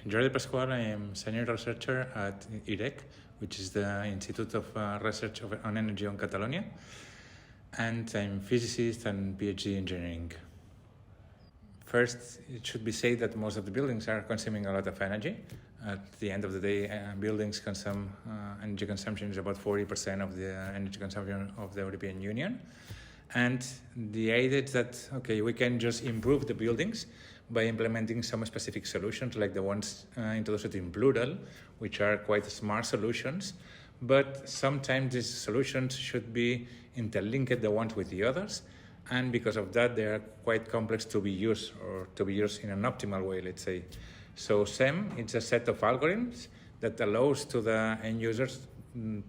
Jordi Pascual. I am senior researcher at IREC, which is the Institute of Research on Energy on Catalonia, and I'm physicist and PhD engineering. First, it should be said that most of the buildings are consuming a lot of energy. At the end of the day, buildings consume energy consumption is about 40% of the energy consumption of the European Union. And the idea is that, okay, we can just improve the buildings by implementing some specific solutions like the ones introduced in Plural, which are quite smart solutions. But sometimes these solutions should be interlinked the ones with the others. And because of that, they are quite complex to be used or to be used in an optimal way, let's say. So SEM, it's a set of algorithms that allows to the end users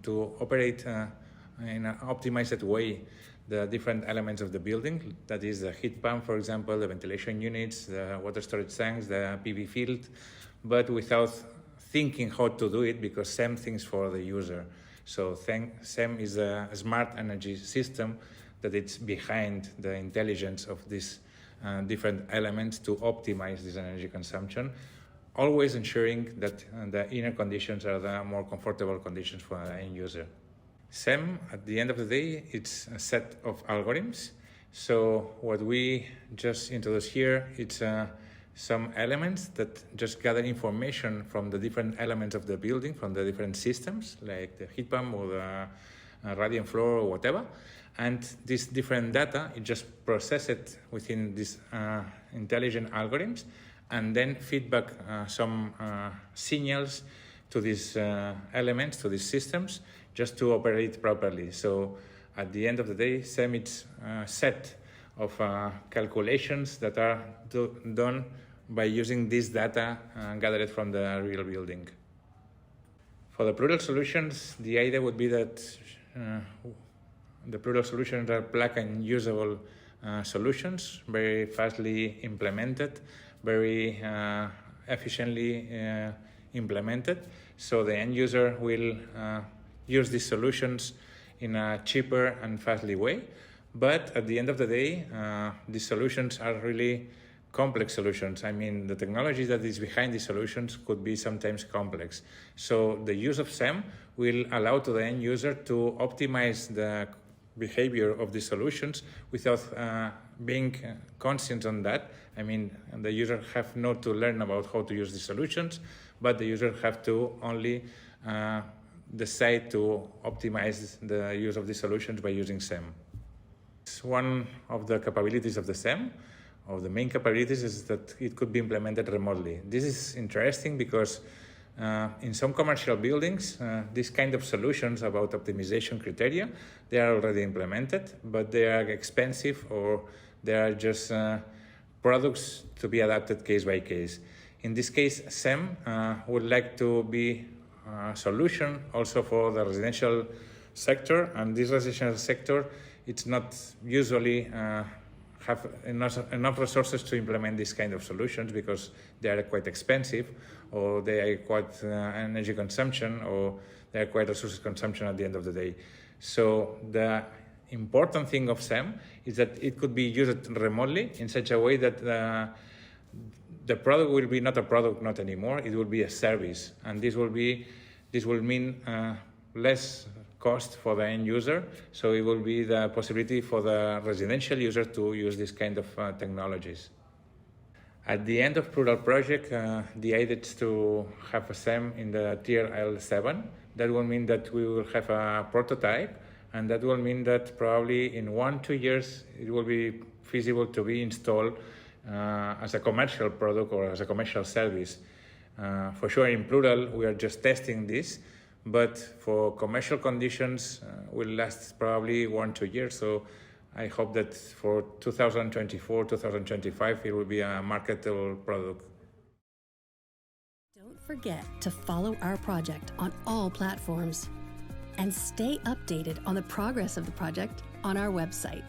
to operate in an optimized way the different elements of the building. That is the heat pump, for example, the ventilation units, the water storage tanks, the PV field, but without thinking how to do it because SEM thinks for the user. So SEM is a smart energy system that it's behind the intelligence of these different elements to optimize this energy consumption, always ensuring that the inner conditions are the more comfortable conditions for the end user. SEM, at the end of the day, it's a set of algorithms. So what we just introduced here, it's some elements that just gather information from the different elements of the building, from the different systems, like the heat pump or the radiant floor or whatever. And this different data, it just processed within these intelligent algorithms and then feedback some signals to these elements, to these systems, just to operate properly. So at the end of the day, SEM is a set of calculations that are done by using this data gathered from the real building. For the Plural solutions, the idea would be that the Plural solutions are plug and usable solutions, very fastly implemented, very efficiently implemented. So the end user will use these solutions in a cheaper and fastly way. But at the end of the day, these solutions are really complex solutions. I mean, the technology that is behind these solutions could be sometimes complex. So the use of SEM will allow to the end user to optimize the behavior of the solutions without being conscious on that. I mean, the user have not to learn about how to use the solutions, but the user have to only decide to optimize the use of the solutions by using SEM. It's one of the capabilities of the SEM, or the main capabilities, is that it could be implemented remotely. This is interesting because in some commercial buildings, these kind of solutions about optimization criteria, they are already implemented, but they are expensive or they are just products to be adapted case by case. In this case, SEM would like to be a solution also for the residential sector, and this residential sector, it's not usually have enough resources to implement these kind of solutions because they are quite expensive, or they are quite energy consumption, or they are quite resources consumption at the end of the day. So the important thing of SEM is that it could be used remotely in such a way that the product will be not a product not anymore, it will be a service. And this will mean less cost for the end user, so it will be the possibility for the residential user to use this kind of technologies. At the end of Plural project, the idea is to have a SEM in the tier L7. That will mean that we will have a prototype, and that will mean that probably in 1-2 years it will be feasible to be installed as a commercial product or as a commercial service. For sure in Plural we are just testing this, but for commercial conditions will last probably 1-2 years. So I hope that for 2024, 2025, it will be a marketable product. Don't forget to follow our project on all platforms and stay updated on the progress of the project on our website.